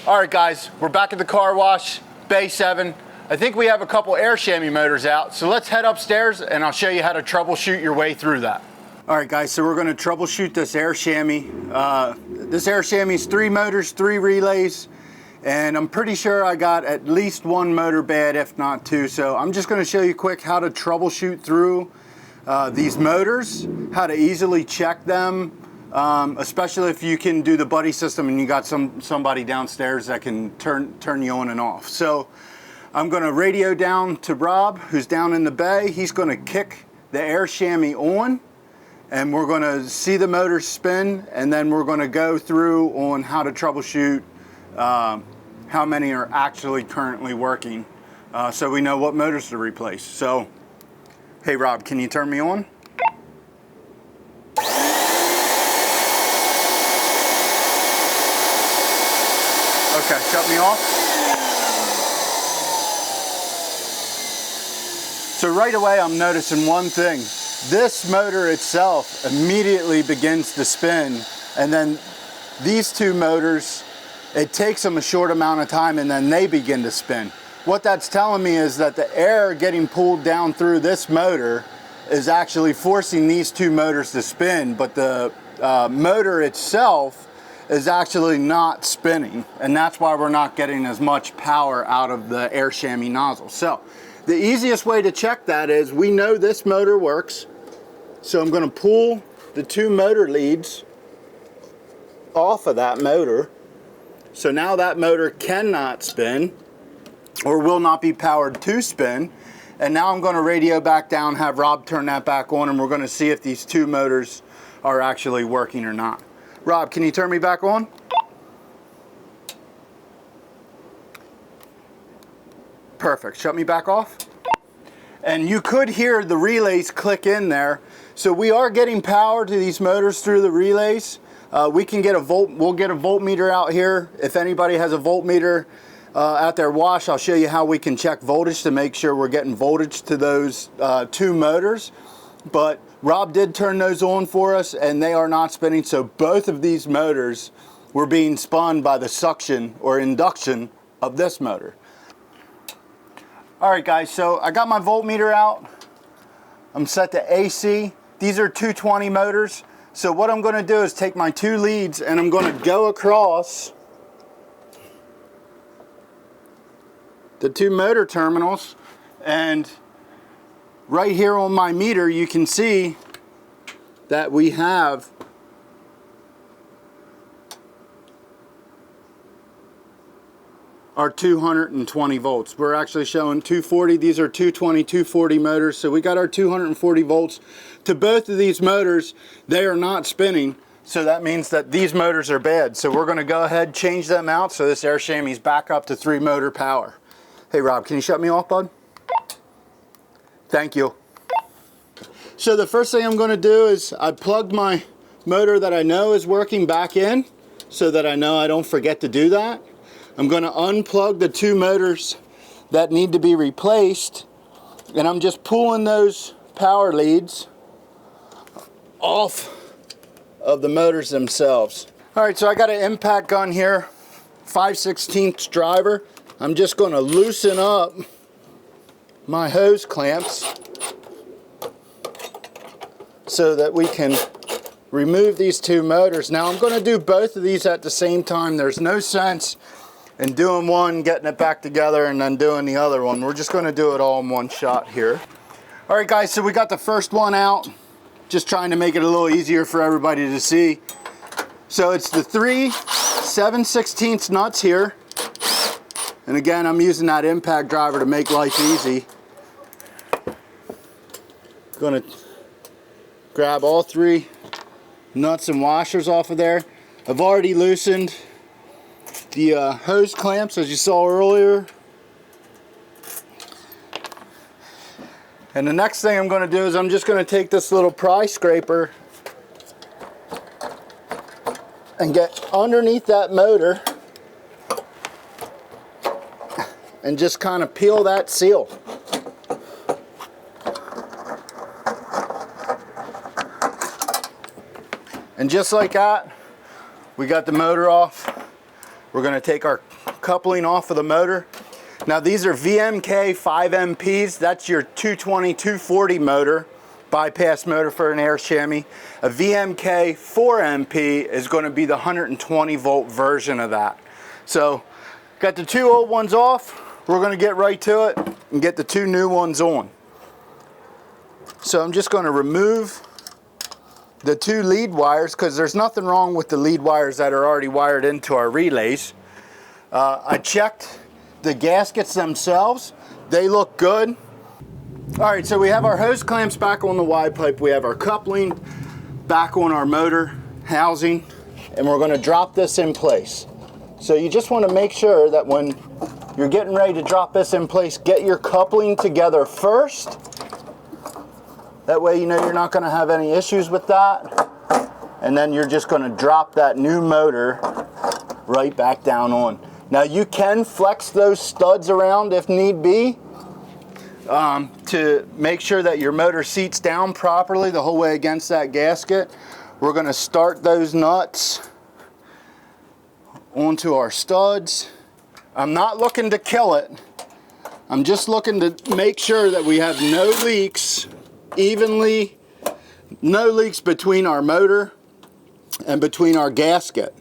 All right guys, we're back at the car wash, Bay 7. I think we have a couple Air Shammee motors out, so let's head upstairs and I'll show you how to troubleshoot your way through that. All right guys, so we're gonna troubleshoot this Air Shammee. This Air Shammee is 3 motors, 3 relays, and I'm pretty sure I got at least 1 motor bad, if not 2. So I'm just gonna show you quick how to troubleshoot through these motors, how to easily check them, especially if you can do the buddy system and you got somebody downstairs that can turn you on and off. So I'm gonna radio down to Rob, who's down in the bay. He's gonna kick the Air Shammee on, and we're gonna see the motor spin, and then we're gonna go through on how to troubleshoot how many are actually currently working, so we know what motors to replace. So, hey Rob, can you turn me on? Okay, shut me off. So right away I'm noticing one thing. This motor itself immediately begins to spin, and then these 2 motors, it takes them a short amount of time and then they begin to spin. What that's telling me is that the air getting pulled down through this motor is actually forcing these 2 motors to spin, but the motor itself is actually not spinning, and that's why we're not getting as much power out of the Air Shammee nozzle. So the easiest way to check that is, we know this motor works, so I'm going to pull the 2 motor leads off of that motor. So now that motor cannot spin, or will not be powered to spin. And now I'm going to radio back down, have Rob turn that back on, and we're going to see if these 2 motors are actually working or not. Rob, can you turn me back on? Perfect. Shut me back off. And you could hear the relays click in there. So we are getting power to these motors through the relays. We can get we'll get a voltmeter out here. If anybody has a voltmeter at their wash, I'll show you how we can check voltage to make sure we're getting voltage to those 2 motors. But Rob did turn those on for us, and they are not spinning, so both of these motors were being spun by the suction or induction of this motor. All right guys, so I got my voltmeter out. I'm set to AC. These are 220 motors. So what I'm going to do is take my 2 leads and I'm going to go across the 2 motor terminals, and right here on my meter you can see that we have our 220 volts. We're actually showing 240. These are 220, 240 motors. So we got our 240 volts to both of these motors. They are not spinning. So that means that these motors are bad. So we're going to go ahead, change them out, so this Air Shammee's back up to 3 motor power. Hey Rob, can you shut me off, bud? Thank you. So the first thing I'm going to do is I plugged my motor that I know is working back in, so that I know I don't forget to do that. I'm going to unplug the 2 motors that need to be replaced, and I'm just pulling those power leads off of the motors themselves. Alright, so I got an impact gun here, 5/16 driver. I'm just going to loosen up my hose clamps so that we can remove these 2 motors. Now I'm going to do both of these at the same time. There's no sense in doing one, getting it back together, and then doing the other one. We're just going to do it all in one shot here. Alright guys, so we got the first one out. Just trying to make it a little easier for everybody to see. So it's the 3 7/16 nuts here. And again, I'm using that impact driver to make life easy. Gonna grab all 3 nuts and washers off of there. I've already loosened the hose clamps, as you saw earlier. And the next thing I'm going to do is I'm just going to take this little pry scraper and get underneath that motor and just kind of peel that seal. And just like that, we got the motor off. We're going to take our coupling off of the motor. Now these are VMK 5MPs. That's your 220, 240 motor, bypass motor for an Air Shammee. A VMK 4MP is going to be the 120 volt version of that. So got the two old ones off. We're going to get right to it and get the two new ones on. So I'm just going to remove the two lead wires, because there's nothing wrong with the lead wires that are already wired into our relays. I checked the gaskets themselves. They look good. All right, so we have our hose clamps back on the Y pipe. We have our coupling back on our motor housing, and we're going to drop this in place. So you just want to make sure that when you're getting ready to drop this in place, get your coupling together first. That way you know you're not going to have any issues with that. And then you're just going to drop that new motor right back down on. Now you can flex those studs around if need be to make sure that your motor seats down properly the whole way against that gasket. We're going to start those nuts onto our studs. I'm not looking to kill it. I'm just looking to make sure that we have no leaks evenly, no leaks between our motor and between our gasket.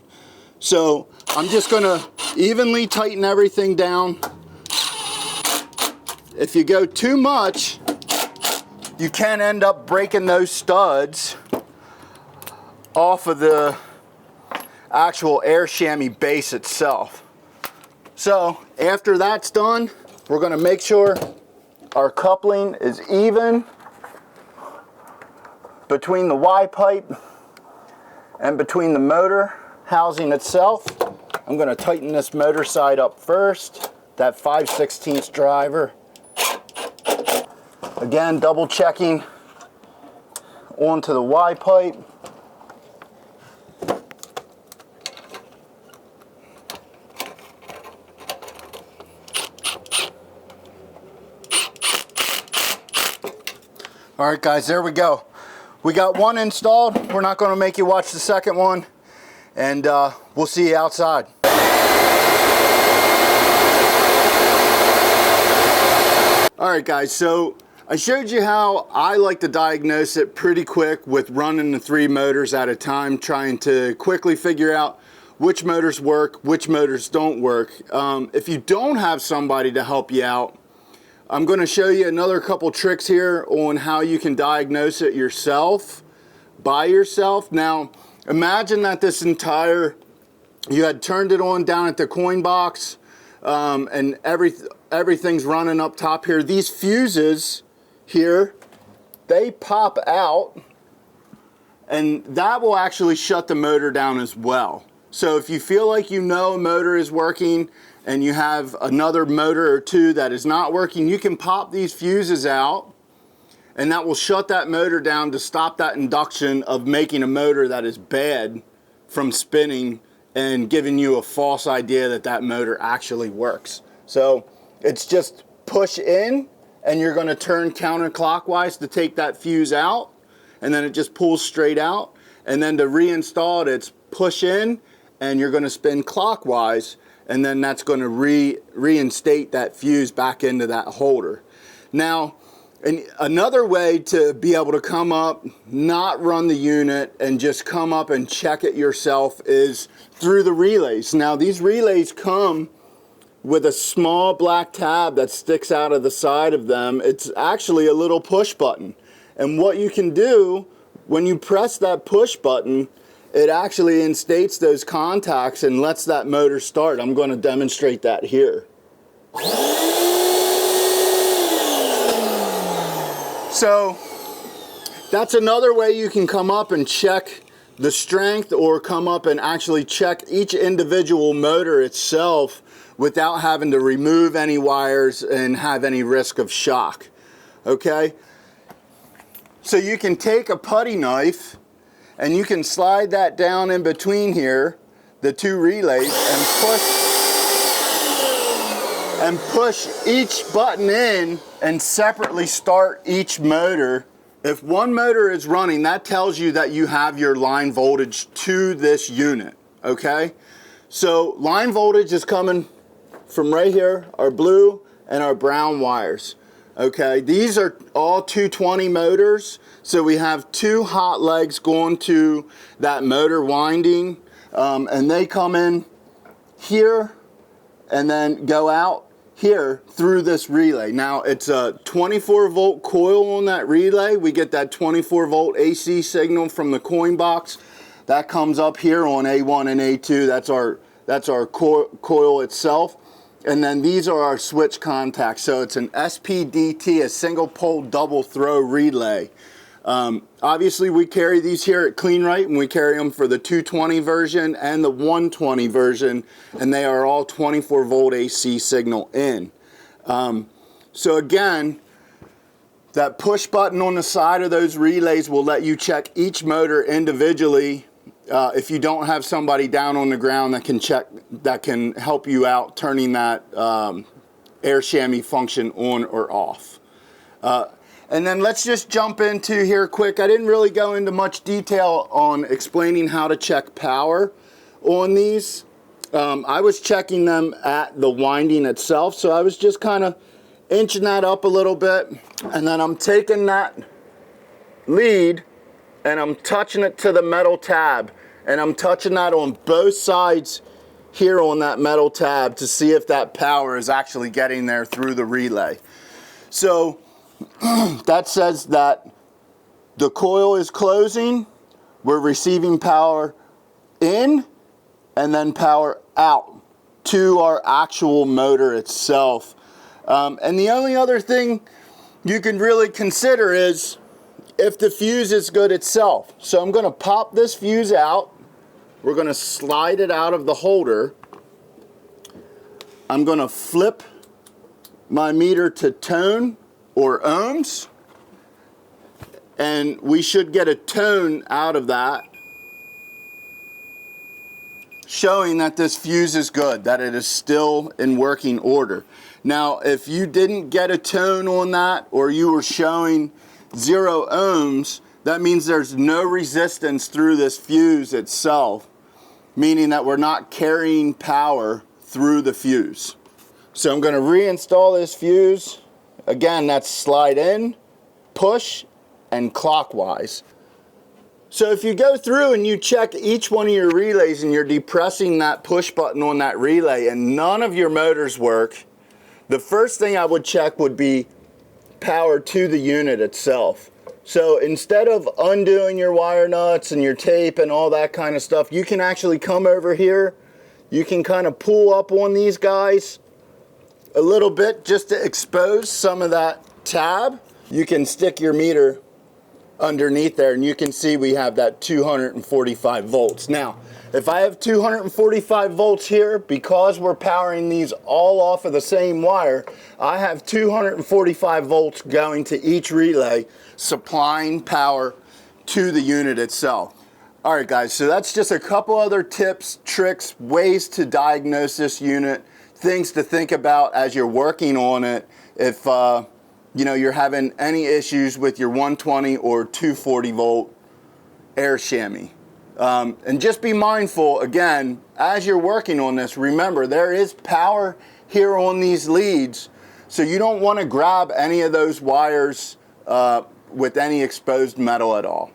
So I'm just going to evenly tighten everything down. If you go too much, you can end up breaking those studs off of the actual Air Shammee base itself. So after that's done, we're going to make sure our coupling is even between the Y pipe and between the motor housing itself. I'm going to tighten this motor side up first, that 5/16 driver. Again, double checking onto the Y pipe. All right guys, there we go. We got one installed. We're not going to make you watch the second one, and we'll see you outside. All right guys, so I showed you how I like to diagnose it pretty quick with running the 3 motors at a time, trying to quickly figure out which motors work, which motors don't work. If you don't have somebody to help you out, I'm going to show you another couple tricks here on how you can diagnose it yourself, by yourself. Now, imagine that this entire, you had turned it on down at the coin box, and everything's running up top here. These fuses here, they pop out, and that will actually shut the motor down as well. So if you feel like you know a motor is working and you have another motor or two that is not working, you can pop these fuses out, and that will shut that motor down to stop that induction of making a motor that is bad from spinning and giving you a false idea that that motor actually works. So it's just push in, and you're going to turn counterclockwise to take that fuse out, and then it just pulls straight out. And then to reinstall it, it's push in, and you're going to spin clockwise, and then that's going to reinstate that fuse back into that holder. Now, another way to be able to come up, not run the unit, and just come up and check it yourself is through the relays. Now, these relays come with a small black tab that sticks out of the side of them. It's actually a little push button. And what you can do when you press that push button, it actually instates those contacts and lets that motor start. I'm going to demonstrate that here. So that's another way you can come up and check the strength, or come up and actually check each individual motor itself without having to remove any wires and have any risk of shock. Okay? So you can take a putty knife and you can slide that down in between here, the 2 relays, and push each button in and separately start each motor. If one motor is running, that tells you that you have your line voltage to this unit, okay? So line voltage is coming from right here, our blue and our brown wires. Okay, these are all 220 motors, so we have 2 hot legs going to that motor winding, and they come in here and then go out here through this relay. Now it's a 24 volt coil on that relay. We get that 24 volt AC signal from the coin box. That comes up here on A1 and A2. That's our coil itself. And then these are our switch contacts. So it's an SPDT, a single pole double throw relay. Obviously we carry these here at Kleen-Rite, and we carry them for the 220 version and the 120 version, and they are all 24 volt AC signal in. So again, that push button on the side of those relays will let you check each motor individually. If you don't have somebody down on the ground that can help you out turning that Air Shammee function on or off. And then let's just jump into here quick. I didn't really go into much detail on explaining how to check power on these. I was checking them at the winding itself, so I was just kind of inching that up a little bit, and then I'm taking that lead and I'm touching it to the metal tab, and I'm touching that on both sides here on that metal tab to see if that power is actually getting there through the relay. So that says that the coil is closing, we're receiving power in, and then power out to our actual motor itself. And the only other thing you can really consider is if the fuse is good itself. So I'm going to pop this fuse out. We're going to slide it out of the holder. I'm going to flip my meter to tone or ohms, and we should get a tone out of that showing that this fuse is good, that it is still in working order. Now if you didn't get a tone on that, or you were showing 0 ohms, that means there's no resistance through this fuse itself, meaning that we're not carrying power through the fuse. So I'm going to reinstall this fuse. Again, that's slide in, push, and clockwise. So if you go through and you check each one of your relays and you're depressing that push button on that relay and none of your motors work, the first thing I would check would be power to the unit itself. So instead of undoing your wire nuts and your tape and all that kind of stuff, you can actually come over here. You can kind of pull up on these guys a little bit just to expose some of that tab. You can stick your meter underneath there and you can see we have that 245 volts. Now, if I have 245 volts here, because we're powering these all off of the same wire, I have 245 volts going to each relay, supplying power to the unit itself. All right, guys, so that's just a couple other tips, tricks, ways to diagnose this unit, things to think about as you're working on it if you know, you're having any issues with your 120 or 240 volt Air Shammee. And just be mindful, again, as you're working on this, remember there is power here on these leads, so you don't want to grab any of those wires with any exposed metal at all.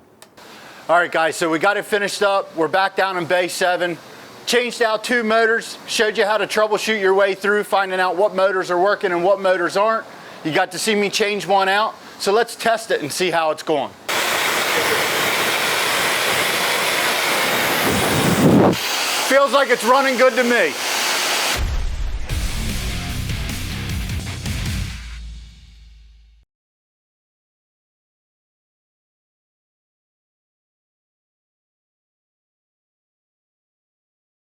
All right, guys, so we got it finished up. We're back down in Bay 7. Changed out 2 motors, showed you how to troubleshoot your way through, finding out what motors are working and what motors aren't. You got to see me change one out, so let's test it and see how it's going. Feels like it's running good to me.